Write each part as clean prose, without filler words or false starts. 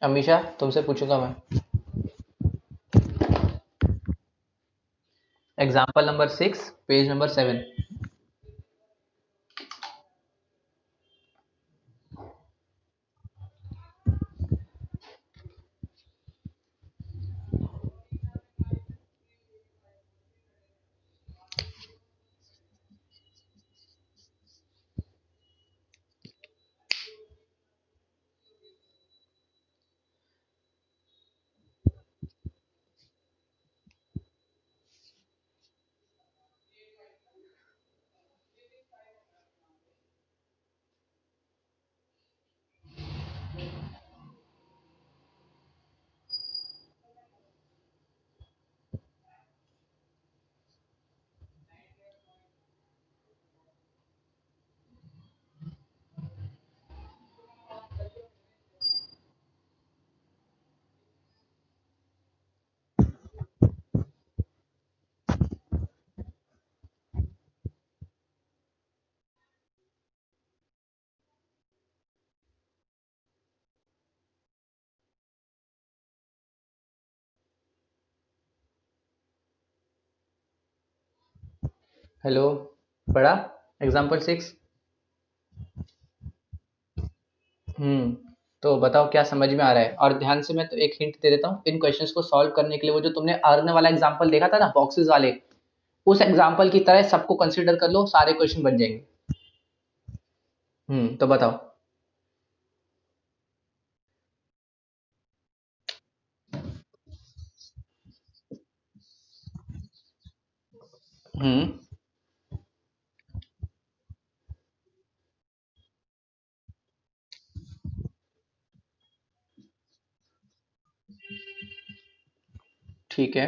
अमीषा, तुमसे पूछूंगा मैं। Example number 6, page number 7। Hello, पढ़ा एग्जाम्पल 6? तो बताओ क्या समझ में आ रहा है। और ध्यान से मैं तो एक हिंट दे देता हूँ, इन क्वेश्चंस को सॉल्व करने के लिए वो जो तुमने अर्न वाला एग्जाम्पल देखा था ना, बॉक्सेस वाले, उस एग्जाम्पल की तरह सबको कंसिडर कर लो, सारे क्वेश्चन बन जाएंगे। तो बताओ। हम्म ठीक है।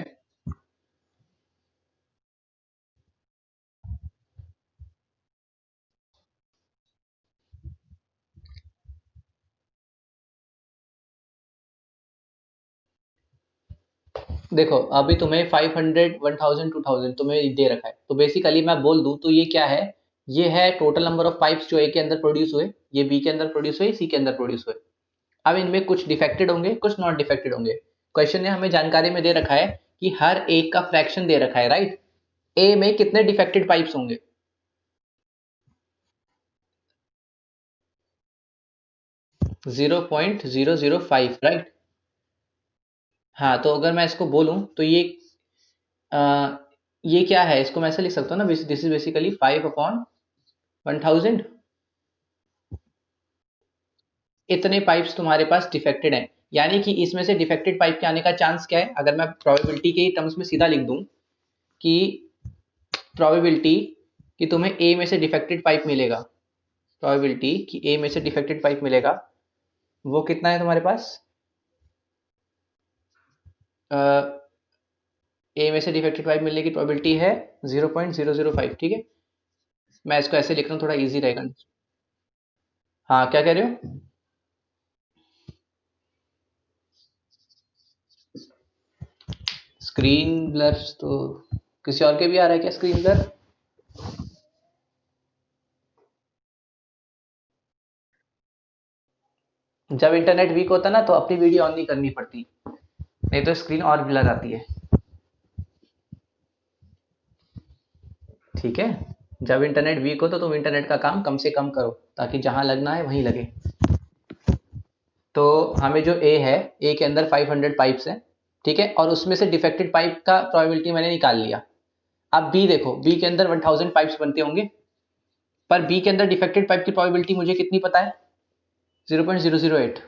देखो, अभी तुम्हें 500, 1000, 2000 तुम्हें दे रखा है, तो बेसिकली मैं बोल दूं तो ये क्या है। ये है टोटल नंबर ऑफ पाइप्स जो ए के अंदर प्रोड्यूस हुए, ये बी के अंदर प्रोड्यूस हुए, सी के अंदर प्रोड्यूस हुए। अब इनमें कुछ डिफेक्टेड होंगे, कुछ नॉट डिफेक्टेड होंगे। क्वेश्चन ने हमें जानकारी में दे रखा है कि हर एक का फ्रैक्शन दे रखा है, राइट। ए में कितने डिफेक्टेड पाइप्स होंगे? 0.005, राइट। हाँ, तो अगर मैं इसको बोलूं तो आ, ये क्या है, इसको मैं ऐसे लिख सकता हूँ ना, दिस इज बेसिकली 5/1000। इतने पाइप्स तुम्हारे पास डिफेक्टेड हैं, यानी कि इसमें से डिफेक्टेड पाइप के आने का चांस क्या है, अगर मैं प्रोबेबिलिटी के टर्म्स में सीधा लिख दूं कि प्रोबेबिलिटी कि तुम्हें ए में से डिफेक्टेड पाइप मिलेगा, प्रोबेबिलिटी कि ए में से डिफेक्टेड पाइप मिलेगा, वो कितना है तुम्हारे पास? ए में से डिफेक्टेड पाइप मिलने की प्रोबेबिलिटी है 0.005, ठीक है। मैं इसको ऐसे लिख रहा हूँ, थोड़ा इजी रहेगा। हाँ, क्या कह रहे हो? स्क्रीन ब्लर तो किसी और के भी आ रहा है क्या, स्क्रीन ब्लर? जब इंटरनेट वीक होता है ना, तो अपनी वीडियो ऑन नहीं करनी पड़ती, नहीं तो स्क्रीन और ब्लर आती है। ठीक है। जब इंटरनेट वीक हो तो तुम इंटरनेट का काम कम से कम करो, ताकि जहां लगना है वहीं लगे। तो हमें जो ए है, ए के अंदर 500 पाइप्स हैं, ठीक है, और उसमें से डिफेक्टेड पाइप का प्रोबेबिलिटी मैंने निकाल लिया। अब बी देखो, बी के अंदर 1000 पाइप्स बनते होंगे, पर बी के अंदर डिफेक्टेड पाइप की प्रोबेबिलिटी मुझे कितनी पता है? 0.008।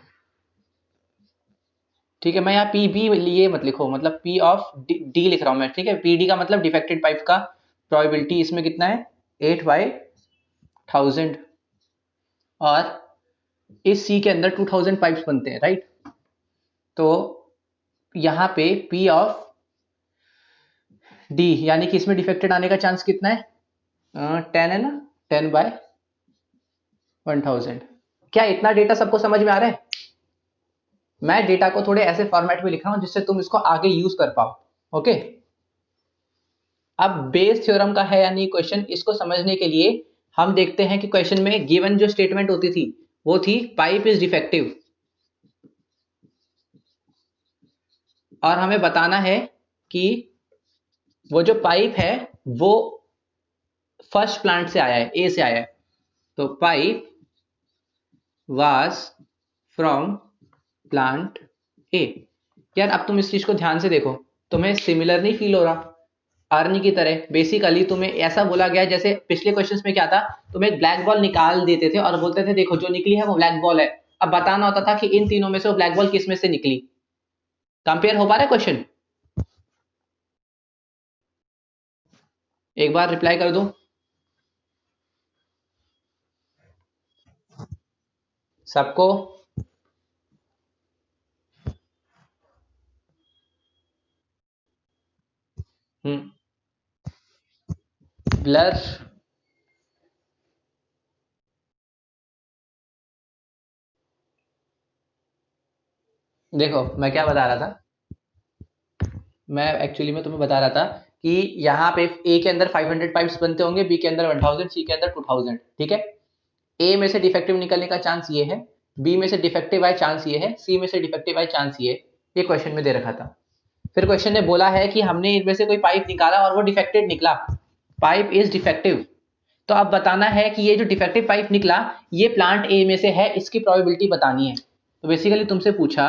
ठीक है, मैं यहाँ पी बी लिए मत लिखो, मतलब पी ऑफ डी लिख रहा हूँ मैं, ठीक है। पी डी का मतलब डिफेक्टेड पाइप का प्रोबेबिलिटी इसमें कितना है? 8/1000। और इस सी के अंदर 2000 पाइप्स बनते हैं, राइट। तो यहाँ पे पी ऑफ डी, यानी कि इसमें डिफेक्टेड आने का चांस कितना है? 10 है ना, 10/1000। क्या इतना डेटा सबको समझ में आ रहा है? मैं डेटा को थोड़े ऐसे फॉर्मेट में लिख रहा हूं जिससे तुम इसको आगे यूज कर पाओ। ओके। अब बेस थ्योरम का है या नहीं क्वेश्चन, इसको समझने के लिए हम देखते हैं कि क्वेश्चन में गिवन जो स्टेटमेंट होती थी वो थी पाइप इज डिफेक्टिव। और हमें बताना है कि वो जो पाइप है वो फर्स्ट प्लांट से आया है, ए से आया है। तो pipe was from plant A. यार अब तुम इस चीज को ध्यान से देखो, तुम्हें सिमिलर नहीं फील हो रहा? अर्नी की तरह बेसिकली तुम्हें ऐसा बोला गया जैसे पिछले क्वेश्चंस में क्या था, तुम्हें एक ब्लैक बॉल निकाल देते थे और बोलते थे देखो जो निकली है वो ब्लैक बॉल है। अब बताना होता था कि इन तीनों में से वो ब्लैक बॉल किस में से निकली। कंपेयर हो पा रहा है क्वेश्चन? एक बार रिप्लाई कर दो सबको। ब्लर। देखो मैं क्या बता रहा था, मैं एक्चुअली में तुम्हें बता रहा था कि यहाँ पे ए के अंदर 500 पाइप्स बनते होंगे, बी के अंदर 1000, सी के अंदर 2000। ठीक है, ए में से डिफेक्टिव निकलने का चांस ये है, बी में से डिफेक्टिव आए चांस ये है, सी में से डिफेक्टिव आए चांस ये क्वेश्चन में दे रखा था। फिर क्वेश्चन ने बोला है कि हमने इनमें से कोई पाइप निकाला और वो डिफेक्टेड निकला, पाइप इज डिफेक्टिव। तो अब बताना है कि ये जो डिफेक्टिव पाइप निकला ये प्लांट ए में से है, इसकी प्रोबेबिलिटी बतानी है। तो बेसिकली तुमसे पूछा,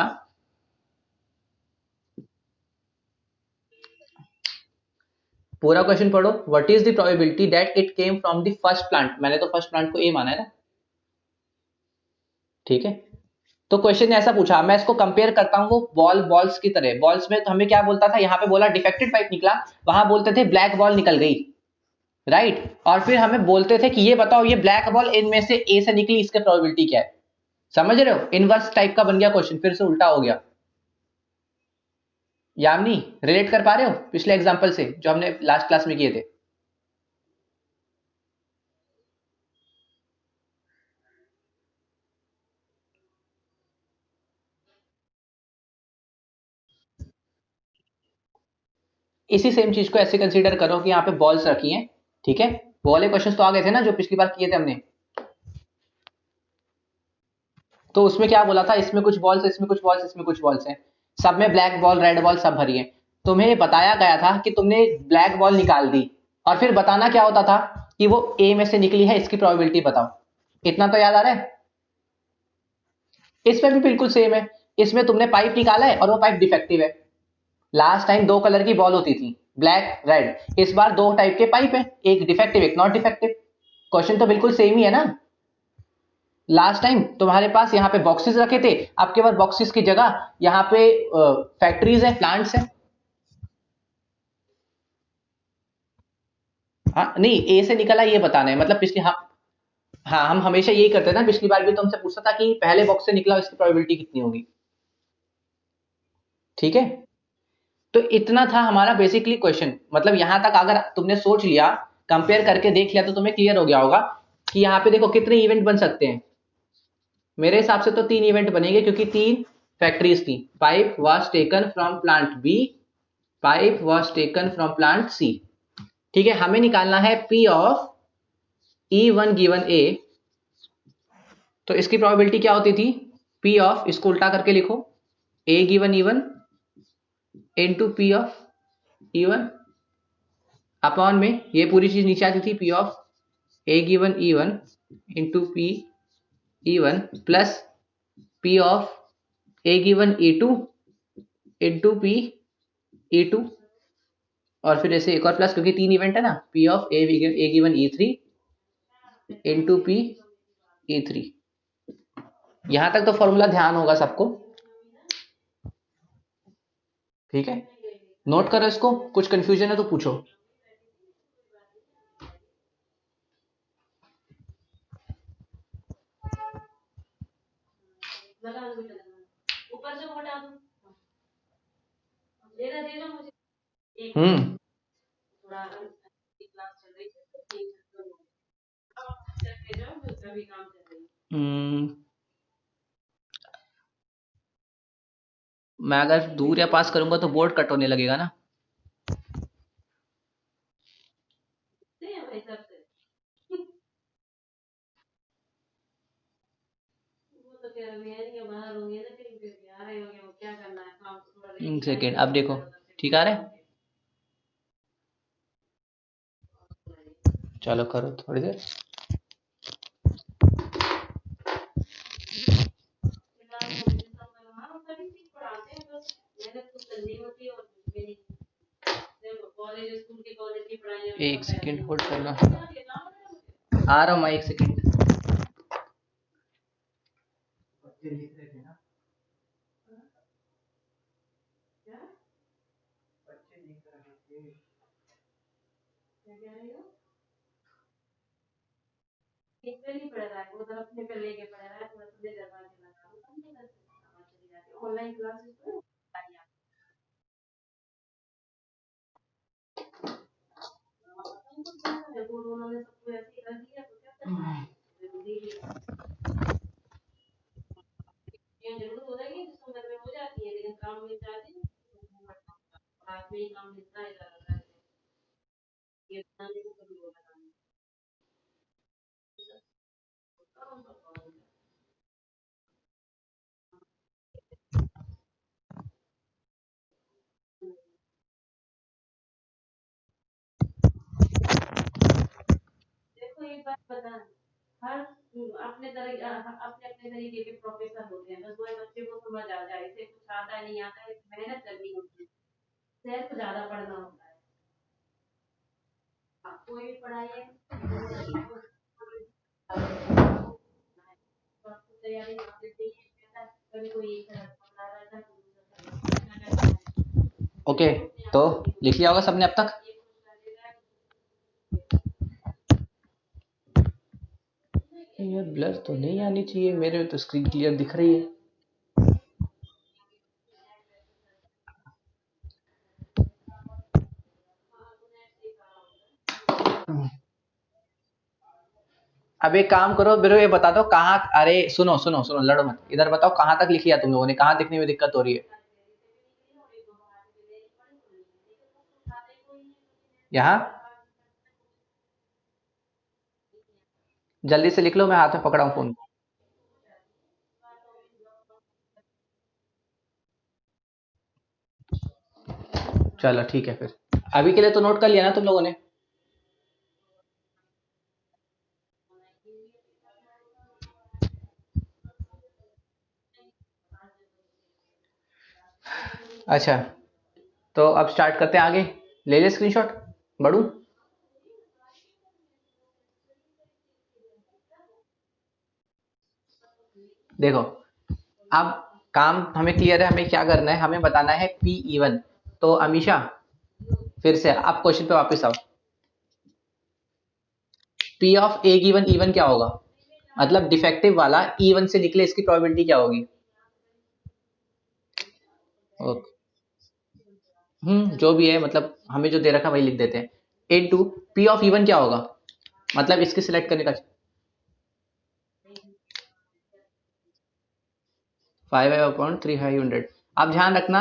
पूरा क्वेश्चन पढ़ो, what is the probability that it came from the first plant. मैंने तो फर्स्ट प्लांट को ए माना है ना। ठीक है, तो क्वेश्चन ने ऐसा पूछा, मैं इसको कंपेयर करता हूं वो बॉल्स की तरह। बॉल्स में तो हमें क्या बोलता था, यहाँ पे बोला डिफेक्टेड पाइप निकला, वहां बोलते थे ब्लैक बॉल निकल गई, राइट। और फिर हमें बोलते थे कि ये बताओ ये ब्लैक बॉल इनमें से ए से निकली, इसके प्रोबेबिलिटी क्या है। समझ रहे हो, इनवर्स टाइप का बन गया क्वेश्चन, फिर से उल्टा हो गया। यामिनी रिलेट कर पा रहे हो पिछले एग्जांपल से जो हमने लास्ट क्लास में किए थे? इसी सेम चीज को ऐसे कंसीडर करो कि यहाँ पे बॉल्स रखी हैं। ठीक है, वो वाले क्वेश्चंस तो आ गए थे ना जो पिछली बार किए थे हमने। तो उसमें क्या बोला था, इसमें कुछ बॉल्स, इसमें कुछ बॉल्स, इसमें कुछ बॉल्स हैं, सब में ब्लैक बॉल रेड बॉल सब भरी है। तुम्हें बताया गया था कि तुमने ब्लैक बॉल निकाल दी और फिर बताना क्या होता था कि वो ए में से निकली है, इसकी प्रोबेबिलिटी बताओ। इतना तो याद आ रहा है? इसमें भी बिल्कुल सेम है, इसमें तुमने पाइप निकाला है और वो पाइप डिफेक्टिव है। लास्ट टाइम दो कलर की बॉल होती थी, ब्लैक रेड, इस बार दो टाइप के पाइप है, एक डिफेक्टिव एक नॉट डिफेक्टिव। क्वेश्चन तो बिल्कुल सेम ही है ना। लास्ट टाइम तुम्हारे पास यहाँ पे बॉक्सेस रखे थे, आपके पास बॉक्सेस की जगह यहाँ पे फैक्ट्रीज है, प्लांट्स है। हाँ नहीं, ए से निकला ये बताना है, मतलब पिछली हम, हाँ हम हमेशा यही करते हैं ना। पिछली बार भी तुमसे पूछता था कि पहले बॉक्स से निकला इसकी प्रोबेबिलिटी कितनी होगी। ठीक है, तो इतना था हमारा बेसिकली क्वेश्चन। मतलब यहां तक अगर तुमने सोच लिया, कंपेयर करके देख लिया, तो तुम्हें क्लियर हो गया होगा कि यहाँ पे देखो कितने इवेंट बन सकते हैं। मेरे हिसाब से तो तीन इवेंट बनेंगे क्योंकि तीन फैक्ट्रीज थी। Pipe was taken from plant B, pipe was taken from plant C. ठीक है, हमें निकालना है P of E one given A. तो इसकी प्रोबेबिलिटी क्या होती थी, पी ऑफ, इसको उल्टा करके लिखो, A given E one into P of E one upon में ये पूरी चीज नीचे आती थी, P of A given E one into P E one plus P of A given E two into P E two. और फिर ऐसे एक और प्लस, क्योंकि तीन इवेंट है ना, P of A given E three into P E three. यहां तक तो फॉर्मूला ध्यान होगा सबको। ठीक है, नोट करो इसको, कुछ कंफ्यूजन है तो पूछो। हम्म, हम्म, मैं अगर दूर या पास करूंगा तो बोर्ड कट होने लगेगा ना। एक सेकेंड, अब देखो ठीक आ रहा है? चलो करो थोड़ी देर। एक सेकेंड होल्ड करना, आ रहा हूँ मैं, एक सेकेंड। ओके, तो लिख लिया होगा सबने अब तक? ये ब्लर तो नहीं आनी चाहिए, मेरे तो स्क्रीन क्लियर दिख रही है। अब एक काम करो, मेरे को ये बता दो कहाँ, अरे सुनो सुनो सुनो, लड़ो मत, इधर बताओ कहाँ तक लिख लिया तुम लोगों ने, कहाँ दिखने में दिक्कत हो रही है? यहाँ जल्दी से लिख लो, मैं हाथ में पकड़ा हूँ फोन को। चलो ठीक है, फिर अभी के लिए तो नोट कर लिया ना तुम लोगों ने? अच्छा, तो अब स्टार्ट करते हैं आगे। ले ले स्क्रीनशॉट, बढ़ू? देखो, अब काम हमें क्लियर है, हमें क्या करना है, हमें बताना है पी इवन। तो अमीशा, फिर से आप क्वेश्चन पे वापस आओ। P of A given even क्या होगा? मतलब डिफेक्टिव वाला इवन से निकले, इसकी प्रोबेबिलिटी क्या होगी? ओके, जो भी है, मतलब हमें जो दे रखा है वही लिख देते हैं। इनटू पी ऑफ इवन क्या होगा, मतलब इसके सिलेक्ट करने का। 5/300। अब ध्यान रखना,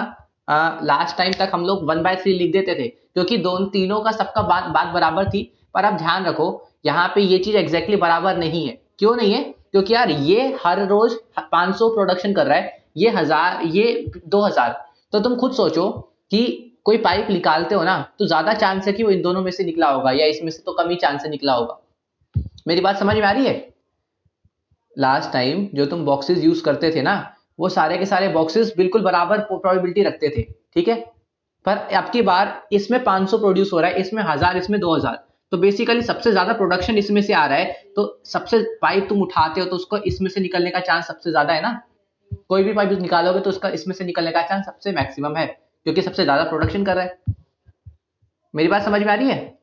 लास्ट टाइम तक हम लोग 1/3 लिख देते थे, क्योंकि दोनों तीनों का सबका बात बात बराबर थी। पर अब ध्यान रखो, यहाँ पे ये चीज एग्जैक्टली बराबर नहीं है। क्यों नहीं है? क्योंकि यार ये हर रोज 500 प्रोडक्शन कर रहा है, ये 1000, ये 2000। तो तुम खुद सोचो कि कोई पाइप निकालते हो ना, तो ज्यादा चांस है कि वो इन दोनों में से निकला होगा, या इसमें से तो कम ही चांस से निकला होगा। मेरी बात समझ में आ रही है? लास्ट टाइम जो तुम बॉक्सेस यूज करते थे ना, वो सारे के सारे बॉक्सेस बिल्कुल बराबर प्रोबेबिलिटी रखते थे, ठीक है? पर अब की बार इसमें 500 प्रोड्यूस हो रहा है, इसमें 1000, इसमें 2000। तो बेसिकली सबसे ज्यादा प्रोडक्शन इसमें से आ रहा है, तो सबसे पाइप तुम उठाते हो तो उसको इसमें से निकलने का चांस सबसे ज्यादा है ना। कोई भी पाइप निकालोगे तो उसका इसमें से निकलने का चांस सबसे मैक्सिमम है, क्योंकि सबसे ज्यादा प्रोडक्शन कर रहा है। मेरी बात समझ में आ रही है?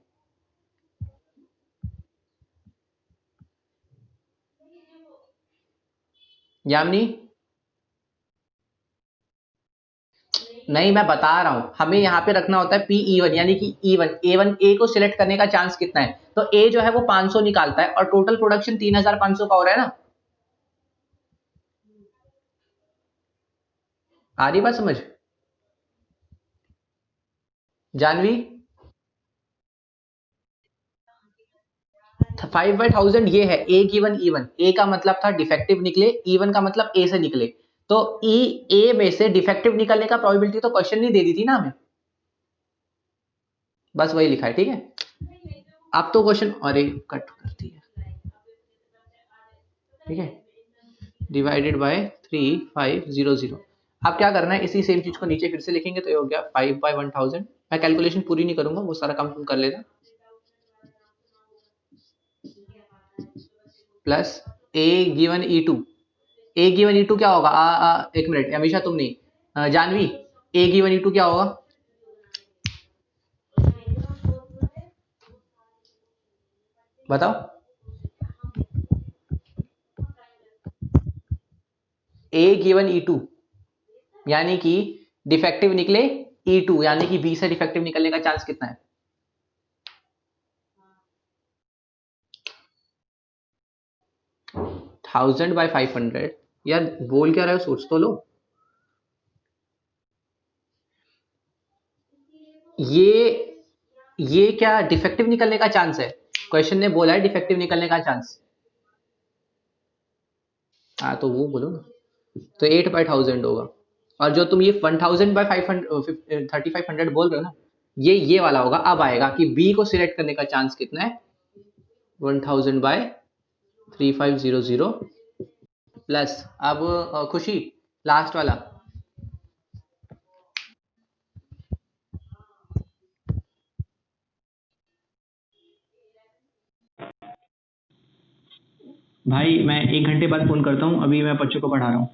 यामिनी, नहीं मैं बता रहा हूं, हमें यहाँ पे रखना होता है पी इवन, यानी कि इवन ए1, ए को सिलेक्ट करने का चांस कितना है, तो ए जो है वो 500 निकालता है, और टोटल प्रोडक्शन 3500 का हो रहा है ना। आ रही बात समझ? जानवी, 5/1000 ये है ए गिवन इवन, ए का मतलब था डिफेक्टिव निकले, इवन का मतलब ए से निकले। तो ई ए में से डिफेक्टिव निकलने का प्रोबेबिलिटी तो क्वेश्चन नहीं दे दी थी ना हमें, बस वही लिखा है। ठीक है, अब तो क्वेश्चन, अरे कट करती है, ठीक है, डिवाइडेड बाय 3500। अब क्या करना है, इसी सेम चीज को नीचे फिर से लिखेंगे, तो ये हो गया 5/1000। मैं कैलकुलेशन पूरी नहीं करूंगा, वो सारा काम तुम कर लेना, प्लस ए गिवन ई2। ए गिवन ई2 क्या होगा? एक मिनट, हमेशा तुम नहीं, जानवी, ए गिवन ई2 क्या होगा? बताओ। ए गिवन ई2 यानी कि डिफेक्टिव निकले ई2, यानी कि बी से डिफेक्टिव निकलने का चांस कितना है? Thousand bye 500। यार बोल क्या रहे हो, सोच तो लो। ये क्या डिफेक्टिव निकलने का चांस है? क्वेश्चन ने बोला है डिफेक्टिव निकलने का चांस। हाँ तो वो बोलो ना, तो 8/1000 होगा। और जो तुम ये 1000/500 3500 बोल रहे हो ना, ये वाला होगा। अब आएगा कि बी को सिलेक्ट करने का चांस कितना है, 1000/3500 प्लस, अब खुशी लास्ट वाला। भाई मैं 1 घंटे बाद फोन करता हूँ, अभी मैं बच्चों को पढ़ा रहा हूँ।